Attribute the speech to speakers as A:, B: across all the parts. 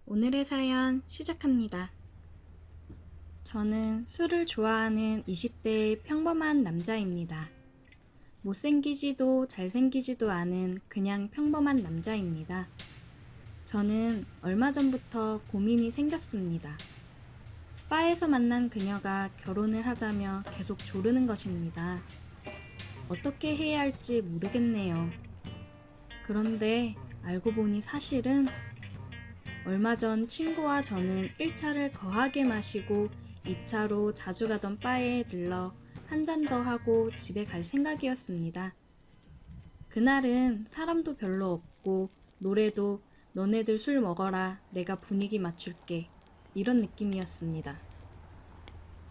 A: 오늘의 사연 시작합니다. 저는 술을 좋아하는 20대의 평범한 남자입니다. 못생기지도 잘생기지도 않은 그냥 평범한 남자입니다. 저는 얼마 전부터 고민이 생겼습니다. 바에서 만난 그녀가 결혼을 하자며 계속 조르는 것입니다. 어떻게 해야 할지 모르겠네요. 그런데 알고 보니 사실은 얼마 전 친구와 저는 1차를 거하게 마시고 2차로 자주 가던 바에 들러 한 잔 더 하고 집에 갈 생각이었습니다. 그날은 사람도 별로 없고 노래도 너네들 술 먹어라 내가 분위기 맞출게 이런 느낌이었습니다.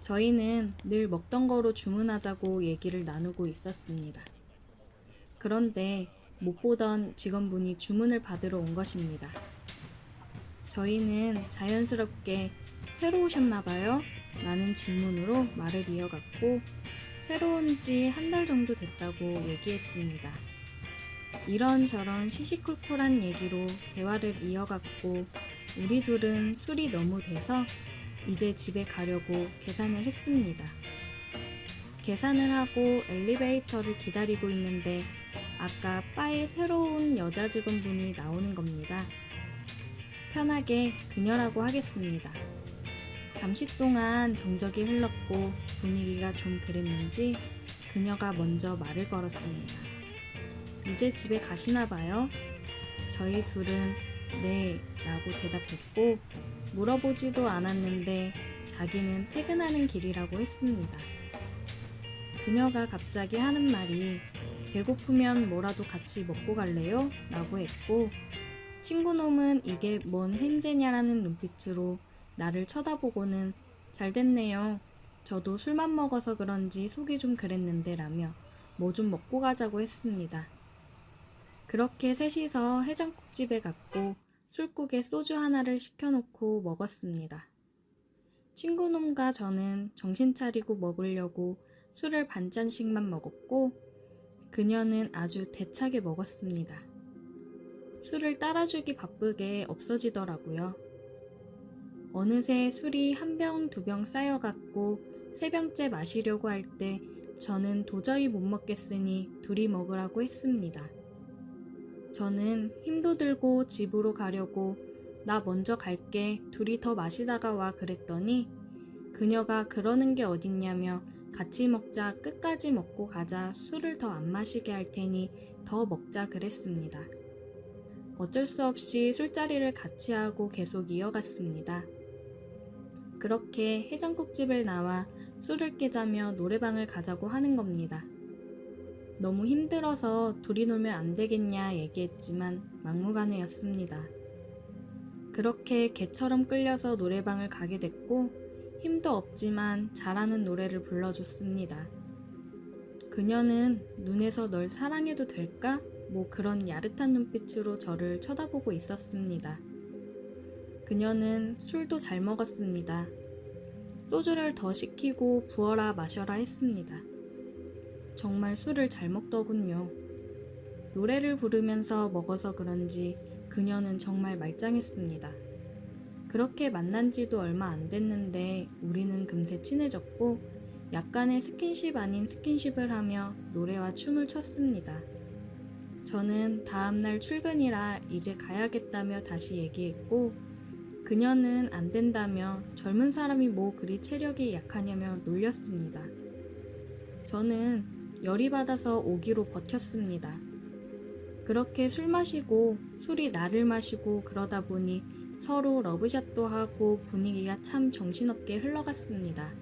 A: 저희는 늘 먹던 거로 주문하자고 얘기를 나누고 있었습니다. 그런데 못 보던 직원분이 주문을 받으러 온 것입니다. 저희는 자연스럽게 새로 오셨나봐요? 라는 질문으로 말을 이어갔고 새로 온 지 한 달 정도 됐다고 얘기했습니다. 이런저런 시시콜콜한 얘기로 대화를 이어갔고 우리 둘은 술이 너무 돼서 이제 집에 가려고 계산을 했습니다. 계산을 하고 엘리베이터를 기다리고 있는데 아까 바에 새로운 여자 직원분이 나오는 겁니다. 편하게 그녀라고 하겠습니다. 잠시 동안 정적이 흘렀고 분위기가 좀 그랬는지 그녀가 먼저 말을 걸었습니다. 이제 집에 가시나 봐요? 저희 둘은 네 라고 대답했고 물어보지도 않았는데 자기는 퇴근하는 길이라고 했습니다. 그녀가 갑자기 하는 말이 배고프면 뭐라도 같이 먹고 갈래요? 라고 했고 친구놈은 이게 뭔 행제냐라는 눈빛으로 나를 쳐다보고는 잘 됐네요. 저도 술만 먹어서 그런지 속이 좀 그랬는데 라며 뭐 좀 먹고 가자고 했습니다. 그렇게 셋이서 해장국집에 갔고 술국에 소주 하나를 시켜놓고 먹었습니다. 친구놈과 저는 정신 차리고 먹으려고 술을 반잔씩만 먹었고 그녀는 아주 대차게 먹었습니다. 술을 따라주기 바쁘게 없어지더라고요. 어느새 술이 한 병, 두 병 쌓여갔고 세 병째 마시려고 할 때 저는 도저히 못 먹겠으니 둘이 먹으라고 했습니다. 저는 힘도 들고 집으로 가려고 나 먼저 갈게 둘이 더 마시다가 와 그랬더니 그녀가 그러는 게 어딨냐며 같이 먹자 끝까지 먹고 가자 술을 더 안 마시게 할 테니 더 먹자 그랬습니다. 어쩔 수 없이 술자리를 같이 하고 계속 이어갔습니다. 그렇게 해장국집을 나와 술을 깨자며 노래방을 가자고 하는 겁니다. 너무 힘들어서 둘이 놀면 안 되겠냐 얘기했지만 막무가내였습니다. 그렇게 개처럼 끌려서 노래방을 가게 됐고 힘도 없지만 잘하는 노래를 불러줬습니다. 그녀는 눈에서 널 사랑해도 될까? 뭐 그런 야릇한 눈빛으로 저를 쳐다보고 있었습니다. 그녀는 술도 잘 먹었습니다. 소주를 더 시키고 부어라 마셔라 했습니다. 정말 술을 잘 먹더군요. 노래를 부르면서 먹어서 그런지 그녀는 정말 말짱했습니다. 그렇게 만난 지도 얼마 안 됐는데 우리는 금세 친해졌고 약간의 스킨십 아닌 스킨십을 하며 노래와 춤을 췄습니다. 저는 다음날 출근이라 이제 가야겠다며 다시 얘기했고 그녀는 안 된다며 젊은 사람이 뭐 그리 체력이 약하냐며 놀렸습니다. 저는 열이 받아서 오기로 버텼습니다. 그렇게 술 마시고 술이 나를 마시고 그러다 보니 서로 러브샷도 하고 분위기가 참 정신없게 흘러갔습니다.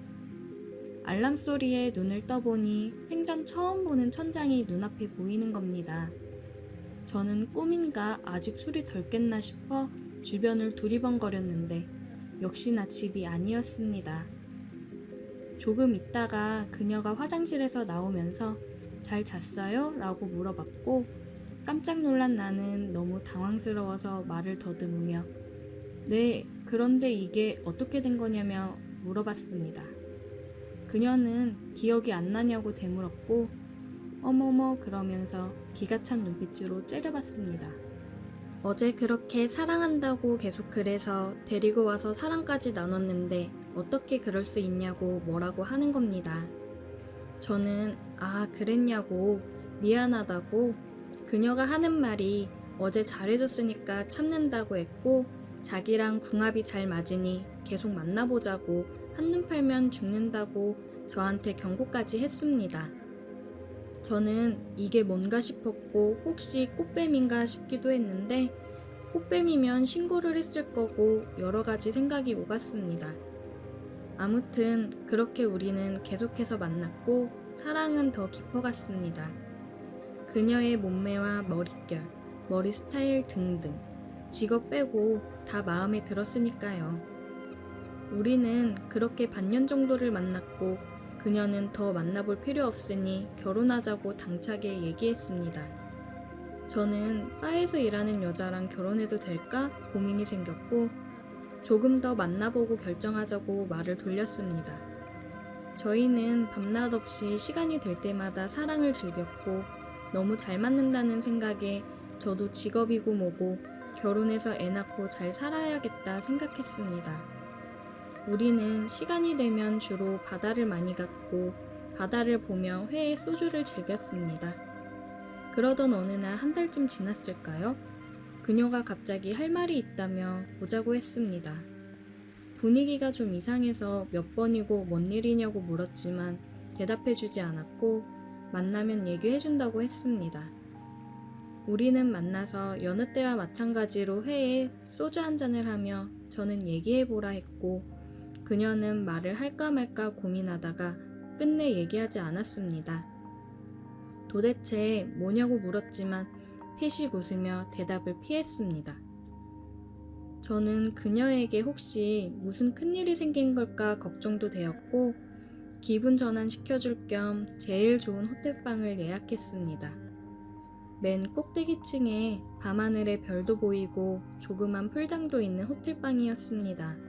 A: 알람 소리에 눈을 떠보니 생전 처음 보는 천장이 눈앞에 보이는 겁니다. 저는 꿈인가 아직 술이 덜 깼나 싶어 주변을 두리번거렸는데 역시나 집이 아니었습니다. 조금 있다가 그녀가 화장실에서 나오면서 잘 잤어요? 라고 물어봤고 깜짝 놀란 나는 너무 당황스러워서 말을 더듬으며 네, 그런데 이게 어떻게 된 거냐며 물어봤습니다. 그녀는 기억이 안 나냐고 되물었고 어머머 그러면서 기가 찬 눈빛으로 째려봤습니다. 어제 그렇게 사랑한다고 계속 그래서 데리고 와서 사랑까지 나눴는데 어떻게 그럴 수 있냐고 뭐라고 하는 겁니다. 저는 그랬냐고 미안하다고 그녀가 하는 말이 어제 잘해줬으니까 참는다고 했고 자기랑 궁합이 잘 맞으니 계속 만나보자고 한눈 팔면 죽는다고 저한테 경고까지 했습니다. 저는 이게 뭔가 싶었고 혹시 꽃뱀인가 싶기도 했는데 꽃뱀이면 신고를 했을 거고 여러 가지 생각이 오갔습니다. 아무튼 그렇게 우리는 계속해서 만났고 사랑은 더 깊어갔습니다. 그녀의 몸매와 머릿결, 머리 스타일 등등 직업 빼고 다 마음에 들었으니까요. 우리는 그렇게 반년 정도를 만났고 그녀는 더 만나볼 필요 없으니 결혼하자고 당차게 얘기했습니다. 저는 바에서 일하는 여자랑 결혼해도 될까 고민이 생겼고 조금 더 만나보고 결정하자고 말을 돌렸습니다. 저희는 밤낮 없이 시간이 될 때마다 사랑을 즐겼고 너무 잘 맞는다는 생각에 저도 직업이고 뭐고 결혼해서 애 낳고 잘 살아야겠다 생각했습니다. 우리는 시간이 되면 주로 바다를 많이 갔고 바다를 보며 회에 소주를 즐겼습니다. 그러던 어느 날 한 달쯤 지났을까요? 그녀가 갑자기 할 말이 있다며 보자고 했습니다. 분위기가 좀 이상해서 몇 번이고 뭔 일이냐고 물었지만 대답해주지 않았고 만나면 얘기해준다고 했습니다. 우리는 만나서 여느 때와 마찬가지로 회에 소주 한 잔을 하며 저는 얘기해보라 했고 그녀는 말을 할까 말까 고민하다가 끝내 얘기하지 않았습니다. 도대체 뭐냐고 물었지만 피식 웃으며 대답을 피했습니다. 저는 그녀에게 혹시 무슨 큰일이 생긴 걸까 걱정도 되었고 기분 전환 시켜줄 겸 제일 좋은 호텔방을 예약했습니다. 맨 꼭대기층에 밤하늘에 별도 보이고 조그만 풀장도 있는 호텔방이었습니다.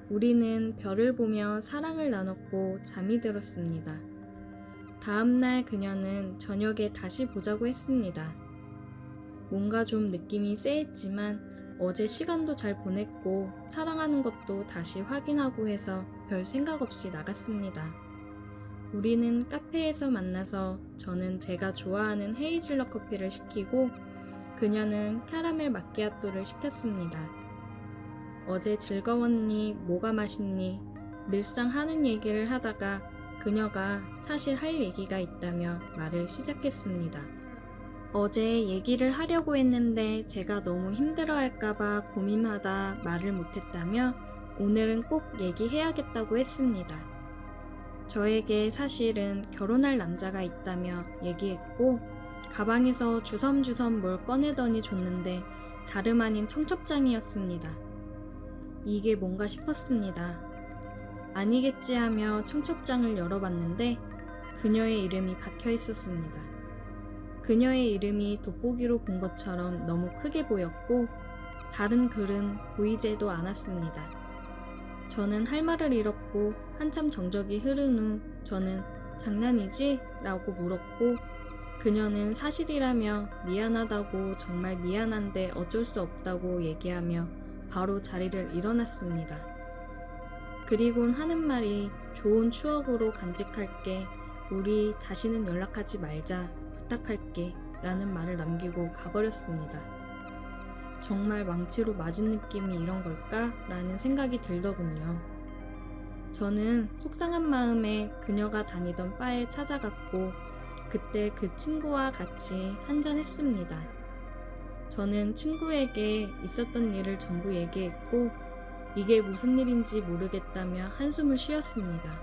A: 우리는 별을 보며 사랑을 나눴고 잠이 들었습니다. 다음날 그녀는 저녁에 다시 보자고 했습니다. 뭔가 좀 느낌이 쎄했지만 어제 시간도 잘 보냈고 사랑하는 것도 다시 확인하고 해서 별 생각 없이 나갔습니다. 우리는 카페에서 만나서 저는 제가 좋아하는 헤이즐넛 커피를 시키고 그녀는 캐러멜 마키아토를 시켰습니다. 어제 즐거웠니? 뭐가 맛있니? 늘상 하는 얘기를 하다가 그녀가 사실 할 얘기가 있다며 말을 시작했습니다. 어제 얘기를 하려고 했는데 제가 너무 힘들어할까봐 고민하다 말을 못했다며 오늘은 꼭 얘기해야겠다고 했습니다. 저에게 사실은 결혼할 남자가 있다며 얘기했고 가방에서 주섬주섬 뭘 꺼내더니 줬는데 다름 아닌 청첩장이었습니다. 이게 뭔가 싶었습니다. 아니겠지 하며 청첩장을 열어봤는데 그녀의 이름이 박혀 있었습니다. 그녀의 이름이 돋보기로 본 것처럼 너무 크게 보였고 다른 글은 보이지도 않았습니다. 저는 할 말을 잃었고 한참 정적이 흐른 후 저는 장난이지? 라고 물었고 그녀는 사실이라며 미안하다고 정말 미안한데 어쩔 수 없다고 얘기하며 바로 자리를 일어났습니다. 그리곤 하는 말이 좋은 추억으로 간직할게. 우리 다시는 연락하지 말자. 부탁할게. 라는 말을 남기고 가버렸습니다. 정말 망치로 맞은 느낌이 이런 걸까? 라는 생각이 들더군요. 저는 속상한 마음에 그녀가 다니던 바에 찾아갔고 그때 그 친구와 같이 한잔했습니다. 저는 친구에게 있었던 일을 전부 얘기했고 이게 무슨 일인지 모르겠다며 한숨을 쉬었습니다.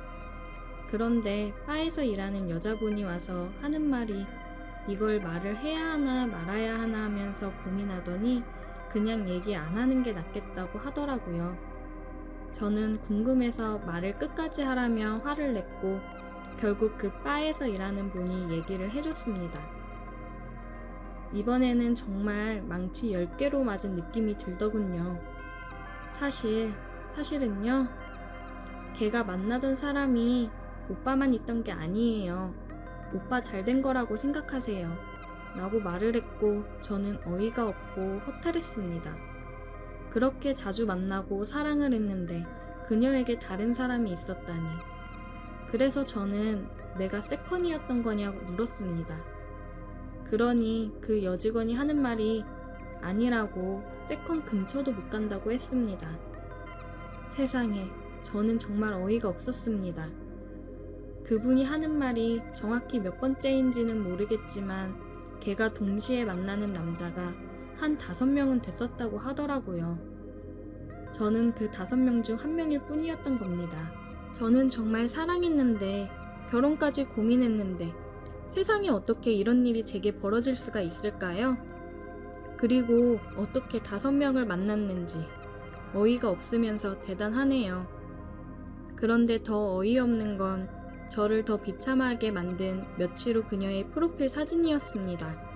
A: 그런데 바에서 일하는 여자분이 와서 하는 말이 이걸 말을 해야 하나 말아야 하나 하면서 고민하더니 그냥 얘기 안 하는 게 낫겠다고 하더라고요. 저는 궁금해서 말을 끝까지 하라며 화를 냈고 결국 그 바에서 일하는 분이 얘기를 해줬습니다. 이번에는 정말 망치 10개로 맞은 느낌이 들더군요. 사실은요, 걔가 만나던 사람이 오빠만 있던 게 아니에요. 오빠 잘 된 거라고 생각하세요. 라고 말을 했고 저는 어이가 없고 허탈했습니다. 그렇게 자주 만나고 사랑을 했는데 그녀에게 다른 사람이 있었다니. 그래서 저는 내가 세컨이었던 거냐고 물었습니다. 그러니 그 여직원이 하는 말이 아니라고 세컨 근처도 못 간다고 했습니다. 세상에, 저는 정말 어이가 없었습니다. 그분이 하는 말이 정확히 몇 번째인지는 모르겠지만 걔가 동시에 만나는 남자가 한 5명은 됐었다고 하더라고요. 저는 그 5명 중 1명일 뿐이었던 겁니다. 저는 정말 사랑했는데 결혼까지 고민했는데 세상에 어떻게 이런 일이 제게 벌어질 수가 있을까요? 그리고 어떻게 5명을 만났는지 어이가 없으면서 대단하네요. 그런데 더 어이없는 건 저를 더 비참하게 만든 며칠 후 그녀의 프로필 사진이었습니다.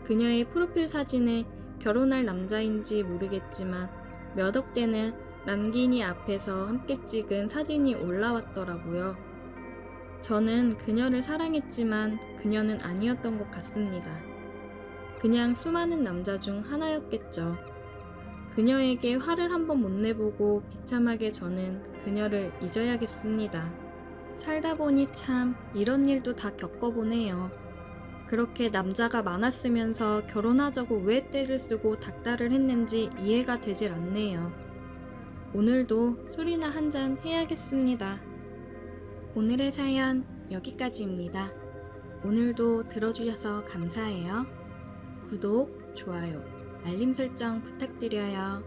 A: 그녀의 프로필 사진에 결혼할 남자인지 모르겠지만 몇 억대는 람기니 앞에서 함께 찍은 사진이 올라왔더라고요. 저는 그녀를 사랑했지만 그녀는 아니었던 것 같습니다. 그냥 수많은 남자 중 하나였겠죠. 그녀에게 화를 한번 못 내보고 비참하게 저는 그녀를 잊어야겠습니다. 살다 보니 참 이런 일도 다 겪어보네요. 그렇게 남자가 많았으면서 결혼하자고 왜 떼를 쓰고 닥달을 했는지 이해가 되질 않네요. 오늘도 술이나 한잔 해야겠습니다. 오늘의 사연 여기까지입니다. 오늘도 들어주셔서 감사해요. 구독, 좋아요, 알림 설정 부탁드려요.